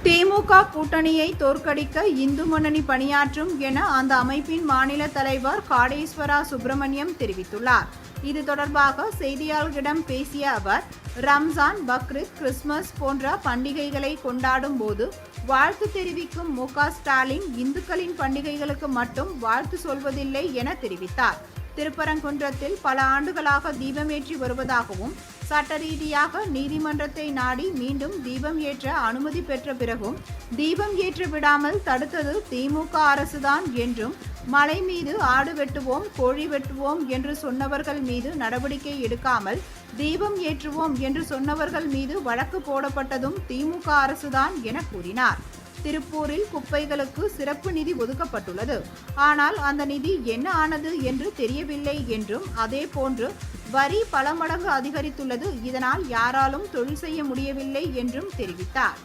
திமுக கூட்டணியை தோற்கடிக்க இந்து முன்னணி பணியாற்றும் என அந்த அமைப்பின் மாநில தலைவர் காடேஸ்வரா சுப்பிரமணியம் தெரிவித்துள்ளார். இது தொடர்பாக செய்தியாளர்களிடம் பேசிய அவர், ரம்ஜான், பக்ரீத், கிறிஸ்துமஸ் போன்ற பண்டிகைகளை கொண்டாடும் போது வாழ்த்து தெரிவிக்கும் மு.க.ஸ்டாலின் இந்துக்களின் பண்டிகைகளுக்கு மட்டும் வாழ்த்து சொல்வதில்லை என தெரிவித்தார். திருப்பரங்குன்றத்தில் பல ஆண்டுகளாக தீபமேற்றி வருவதாகவும், சட்ட ரீதியாக நீதிமன்றத்தை நாடி மீண்டும் தீபம் ஏற்ற அனுமதி பெற்ற பிறகும் தீபம் ஏற்ற விடாமல் தடுத்தது திமுக அரசுதான் என்றும், மலை மீது ஆடு வெட்டுவோம், கோழி வெட்டுவோம் என்று சொன்னவர்கள் மீது நடவடிக்கை எடுக்காமல் தீபம் ஏற்றுவோம் என்று சொன்னவர்கள் மீது வழக்கு போடப்பட்டதும் திமுக அரசுதான் என கூறினார். திருப்பூரில் குப்பைகளுக்கு சிறப்பு நிதி ஒதுக்கப்பட்டுள்ளது. ஆனால் அந்த நிதி என்ன ஆனது என்று தெரியவில்லை என்றும், அதேபோன்று வரி பல மடங்கு அதிகரித்துள்ளது. இதனால் யாராலும் தொழில் செய்ய முடியவில்லை என்றும் தெரிவித்தார்.